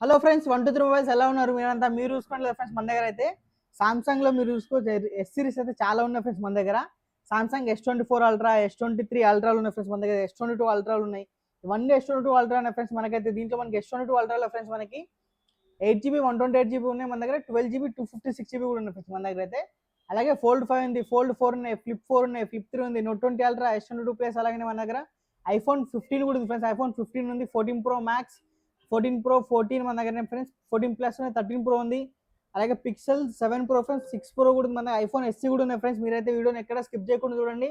Hello friends, 1 2 3 mobiles ఎలా ఉన్నారు? మీరు చూసుకోండి ఫ్రెండ్స్. మన దగ్గర అయితే సామ్సంగ్ లో మీరు చూసుకోవచ్చు, ఎస్ సిరీస్ అయితే చాలా ఉన్నాయి ఫ్రెండ్స్ మన దగ్గర. సామ్సంగ్ S24 అల్ట్రా, S23 అల్ట్రాలు ఉన్నాయి ఫ్రెండ్స్ మన దగ్గర. S22 అల్ట్రాలు ఉన్నాయి. ఇవన్నీ S22 అల్ట్రా ఉన్నాయి ఫ్రెండ్స్. మనకైతే దీంట్లో మనకి S22 అల్ట్రాలో ఫ్రెండ్స్ మనకి 8 GB 128 GB ఉన్నాయి మన దగ్గర. 12 GB 256 GB కూడా ఉన్నాయి ఫ్రెండ్స్ మన దగ్గర అయితే. అలాగే ఫోల్డ్ 5 ఉంది, ఫోల్డ్ 4 ఉన్నాయి, ఫ్లిప్ 4 ఉన్నాయి, ఫ్లిప్ 3 ఉంది, Note 20 అల్ట్రా, S22 ప్లస్. అలాగే మన దగ్గర iPhone 15 కూడా ఉంది ఫ్రెండ్స్. iPhone 15 ఉంది, 14 Pro Max, 14 Pro, 14 మన దగ్గర ఫ్రెండ్స్. 14 Plus ఉంది, 13 Pro ఉంది. అలాగే Pixel 7 Pro ఫ్రెండ్స్, 6 Pro కూడా ఉంది మన దగ్గర. iPhone SE కూడా ఉన్నాయి ఫ్రెండ్స్. మీరైతే వీడియోని ఎక్కడ స్కిప్ చేయకుండా చూడండి.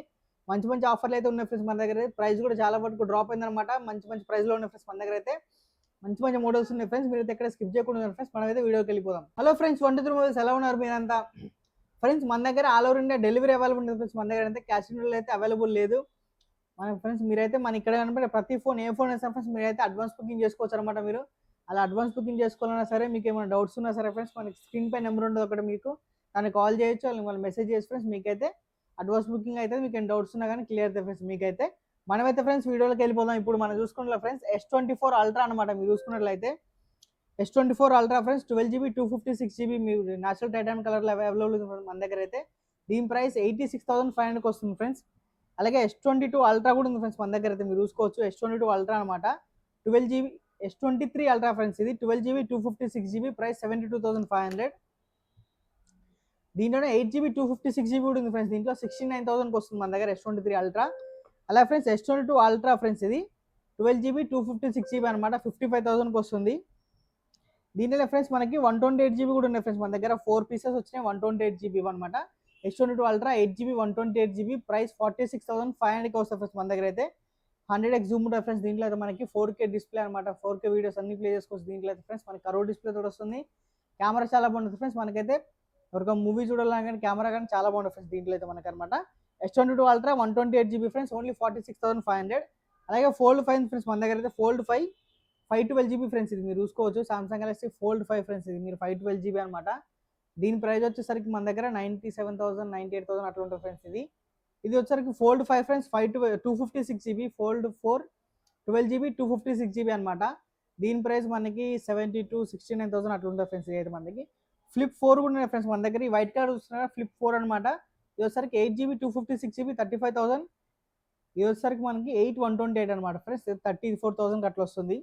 మంచి మంచి ఆఫర్లు అయితే ఉన్నాయి ఫ్రెండ్స్ మన దగ్గర. ప్రైస్ కూడా చాలా వరకు డ్రాప్ అయిందనమాట. మంచి మంచి ప్రైస్లో ఉన్నాయి ఫ్రెండ్స్ మన దగ్గర అయితే. మంచి మంచి మోడల్స్ ఉన్నాయి ఫ్రెండ్స్. మీరైతే ఎక్కడ స్కిప్ చేయకుండా ఫ్రెండ్స్. మనమైతే వీడియోకి వెళ్ళిపోదాం. హలో ఫ్రెండ్స్, 1 2 3 మొబైల్స్ ఎలా ఉన్నారు మీరంతా? ఫ్రెండ్స్, మన దగ్గర all over India delivery available ఉంటుంది ఫ్రెండ్స్. మన దగ్గర అయితే క్యాష్ ఆన్ డెలివరీ అయితే అవైలబుల్ లేదు మన ఫ్రెండ్స్. మీరైతే మన ఇక్కడ కనిపించే ప్రతి ఫోన్, ఏ ఫోన్ అయినా ఫ్రెండ్స్, మీరైతే అడ్వాన్స్ బుకింగ్ చేసుకోవచ్చు అనమాట. మీరు అలా అడ్వాన్స్ బుకింగ్ చేసుకోవాలన్నా సరే, మీకు ఏమైనా డౌట్స్ ఉన్నా సరే ఫ్రెండ్స్, మనకి స్క్రీన్ పై నెంబర్ ఉంటుంది ఒకటి, మీకు దాన్ని కాల్ చేయొచ్చు, వాళ్ళు మెసేజ్ చేసి ఫ్రెండ్స్ మీకైతే అడ్వాన్స్ బుకింగ్ అయితే మీకు ఏం డౌట్స్ ఉన్నా కానీ క్లియర్ అవుతాయి ఫ్రెండ్స్ మీకైతే. మనమైతే ఫ్రెండ్స్ వీడియోలోకి వెళ్ళిపోదాం. ఇప్పుడు మనం చూసుకున్నట్లే ఫ్రెండ్స్, S24 అల్ట్రా అనమాట. మీరు చూసుకున్నట్లయితే S24 ultra friends, 12 GB 256 GB మీరు నేచురల్ టైటాన్ కలర్లో అవైలబుల్ ఉంది మన దగ్గర అయితే. దీని ప్రైస్ 86,500కి వస్తుంది ఫ్రెండ్స్. అలాగే S22 అల్ట్రా కూడా ఉంది ఫ్రెండ్స్ మన దగ్గర అయితే. మీరు చూసుకోవచ్చు, S22 అల్ట్రా అనమాట. 12 GB S23 అల్ట్రా ఫ్రెండ్స్, ఇది 12 GB 256 GB, ప్రైస్ 72,500. దీంట్లోనే 8 GB 256 GB కూడా ఉంది ఫ్రెండ్స్. దీంట్లో 69,000కి వస్తుంది మన దగ్గర S23 అల్ట్రా. అలా ఫ్రెండ్స్ S22 అల్ట్రా ఫ్రెండ్స్, ఇది 12 GB 256 GB అనమాట, 55,000కి వస్తుంది. దీనిలో ఫ్రెండ్స్ మనకి 128 GB కూడా ఉన్నాయి ఫ్రెండ్స్ మన దగ్గర. 4 పీసెస్ వచ్చినాయి, 128 GB అనమాట. S22 ultra 8 GB 128 GB, price 46,500కి వస్తుంది ఫ్రెండ్స్ మన దగ్గర అయితే. 100x జూమ్ ఉంటుంది ఫ్రెండ్స్. దీంట్లో అయితే మనకి 4K డిస్ప్లే అనమాట. 4K వీడియోస్ అన్ని ప్లే చేసుకోవచ్చు దీంట్లో అయితే ఫ్రెండ్స్. మనకి కర్వ్ డిస్ప్లే కూడా వస్తుంది. కెమెరా చాలా బాగుంటుంది ఫ్రెండ్స్. మనకైతే ఎవరికో మూవీ చూడాలన్నా కానీ కెమెరా కానీ చాలా బాగుంటుంది ఫ్రెండ్స్ దీంట్లో అయితే మనకి అనమాట. S22 ultra 128 GB friends, only 46,500. అలాగే ఫోల్డ్ 5 ఫ్రెండ్స్ మన దగ్గర అయితే. ఫోల్డ్ 5 512 GB ఫ్రెండ్స్, ఇది మీరు చూసుకోవచ్చు. సామ్సంగ్ గెలాక్సీ ఫోల్డ్ 5 ఫ్రెండ్స్, ఇది మీరు 512 GB అనమాట. దీని ప్రైస్ వచ్చేసరికి మన దగ్గర 97,000 98,000 అట్లా ఉంటుంది ఫ్రెండ్స్. ఇది వచ్చేసరికి fold 5 friends, 256 GB. Fold 4 12 GB 256 GB అనమాట. దీని ప్రైస్ మనకి 72 69,000 అట్లా ఉంటుంది ఫ్రెండ్స్. ఇది అయితే మనకి ఫ్లిప్ 4 కూడా ఉన్నాయి ఫ్రెండ్స్ మన దగ్గర. ఈ వైట్ కలర్ చూస్తున్నారా, ఫ్లిప్ 4 అనమాట. ఇది వచ్చేసరికి 8 GB 256 GB 35,000. ఇది వచ్చేసరికి మనకి 8 128 అనమాట ఫ్రెండ్స్, 34,000 అట్లా వస్తుంది.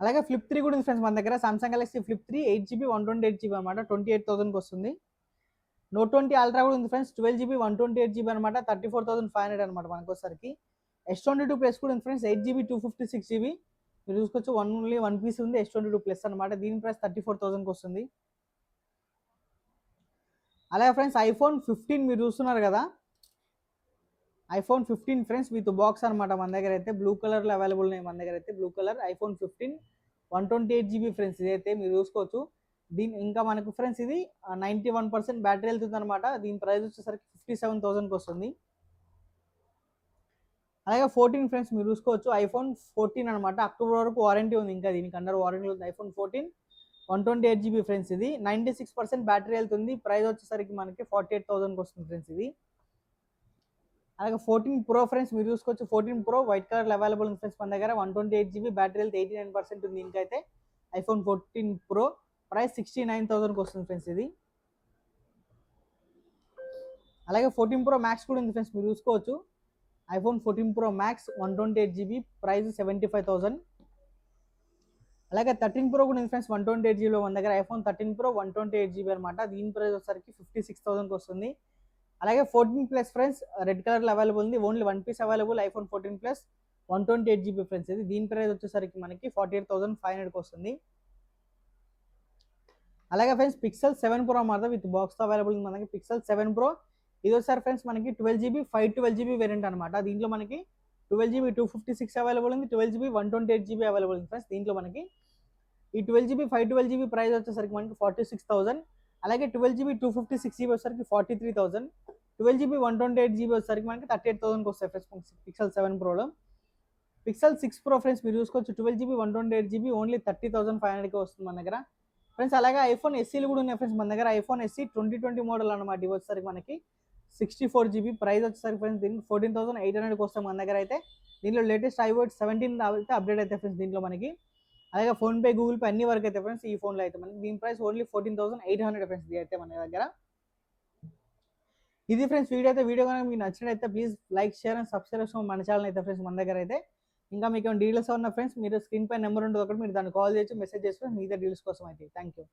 అలాగే ఫ్లిప్ 3 కూడా ఉంది ఫ్రెండ్స్ మన దగ్గర. Samsung Galaxy flip 3 8 GB 128 GB అనమాట, 28,000కి వస్తుంది. Note 20 అల్ట్రా కూడా ఉంది ఫ్రెండ్స్, 12 GB 128 GB అనమాట, 34,500 అనమాట మనకు వచ్చేసరికి. S22 ప్లస్ కూడా ఉంది ఫ్రెండ్స్, 8 GB 256 GB. మీరు చూసుకోవచ్చు, ఓన్లీ 1 పీస్ ఉంది S22 ప్లస్ అనమాట. దీని ప్రైస్ 34,000కి వస్తుంది. అలాగే ఫ్రెండ్స్ iPhone 15 మీరు చూస్తున్నారు కదా, iPhone 15 ఫ్రెండ్స్ విత్ బాక్స్ అనమాట మన దగ్గర అయితే. బ్లూ కలర్లో అవైలబుల్ ఉన్నాయి మన దగ్గర అయితే. Blue colour iPhone 15 128 GB friends, ఇదైతే మీరు చూసుకోవచ్చు. దీని ఇంకా మనకు ఫ్రెండ్స్ ఇది 91% బ్యాటరీ వెళ్తుంది అనమాట. దీని ప్రైస్ వచ్చేసరికి 57,000కి వస్తుంది. అలాగే 14 ఫ్రెండ్స్ మీరు చూసుకోవచ్చు, iPhone 14 అనమాట. అక్టోబర్ వరకు వారంటీ ఉంది, ఇంకా దీనికి అండర్ వారంటీ ఉంది. iPhone 14 128 GB ఫ్రెండ్స్, ఇది 96% బ్యాటరీ వెళ్తుంది. ప్రైస్ వచ్చేసరికి మనకి 48,000కి వస్తుంది ఫ్రెండ్స్ ఇది. అలాగే 14 Pro ఫ్రెండ్స్ మీరు చూసుకోవచ్చు, 14 Pro వైట్ కలర్ అవైలబుల్ ఉంది ఫ్రెండ్స్ మన దగ్గర. 128 GB బ్యాటరీ వెళ్తే 89% ఉంది దీనికైతే. iPhone 14 Pro ప్రైస్ 69,000కి వస్తుంది ఫ్రెండ్స్ ఇది. అలాగే 14 Pro Max కూడా ఉంది ఫ్రెండ్స్ మీరు చూసుకోవచ్చు. iPhone 14 Pro Max 128 GB, price 75,000. అలాగే 13 Pro కూడా ఉంది ఫ్రెండ్స్ 128 GB మన దగ్గర. iPhone 13 Pro 128 GB అనమాట. దీని ప్రైస్ వచ్చేసరికి 56,000కి వస్తుంది. అలాగే 14 ప్లస్ ఫ్రెండ్స్ రెడ్ కలర్లో అవైలబుల్ ఉంది, only 1 piece available. iPhone 14 plus 128 GB friends, ఇది దీని ప్రైస్ వచ్చేసరికి మనకి 48,500కి వస్తుంది. అలాగే ఫ్రెండ్స్ Pixel 7 Pro మాట విత్ బాక్స్తో అవైలబుల్ ఉంది మనకి. Pixel 7 Pro ఇది వచ్చారు ఫ్రెండ్స్ మనకి 12 GB 512 GB వేరియంట్ అనమాట. దీంట్లో మనకి 12 GB 256 అవైలబుల్ ఉంది, 12 GB 128 GB అవైలబుల్ ఉంది ఫ్రెండ్స్. దీంట్లో మనకి ఈ 12 GB 512 GB ప్రైస్ వచ్చేసరికి మనకి 46,000. అలాగే 12 GB 256 GB వచ్చేసరికి 43,000. 12 GB 128 GB వచ్చేసరికి మనకి 38,000కి వస్తాయి friends Pixel 7 Proలో. Pixel 6 Pro friends మీరు చూసుకోవచ్చు, 12 GB 128 GB ఓన్లీ 30,500కి వస్తుంది మన దగ్గర ఫ్రెండ్స్. అలాగే iPhone SEలు కూడా ఉన్నాయి ఫ్రెండ్స్ మన దగ్గర. iPhone SE 2020 మోడల్ అనమాట. ఇవి వచ్చేసరికి మనకి 64 GB, ప్రైస్ వచ్చేసరికి ఫ్రెండ్స్ దీనికి 14,800కి వస్తాయి మన దగ్గర అయితే. దీనిలో లేటెస్ట్ iOS 17 అయితే అప్డేట్ అయితే ఫ్రెండ్స్ దీంట్లో మనకి. అలాగే ఫోన్పే, గూగుల్ పే అన్ని వరకు అయితే ఫ్రెండ్స్ ఈ ఫోన్లో అయితే మనకి దీని ప్రైస్ ఓన్లీ 14,800 ఫ్రెండ్స్ ఇది అయితే మన దగ్గర. ఇది ఫ్రెండ్స్ వీడియో కనుక మీకు నచ్చినట్లయితే please like, share and subscribe మన ఛానల్ అయితే ఫ్రెండ్స్ మన దగ్గర అయితే. ఇంకా మీకు ఏమైనా డీటెయిల్స్ ఉన్న ఫ్రెండ్స్ మీరు స్క్రీన్ పై నెంబర్ ఉంటుంది ఒకటి, మీరు దాన్ని కాల్ చేయొచ్చు, మెసేజ్ చేసుకోవచ్చు మిగతా డీటెయిల్స్ కోసం అయితే. Thank you.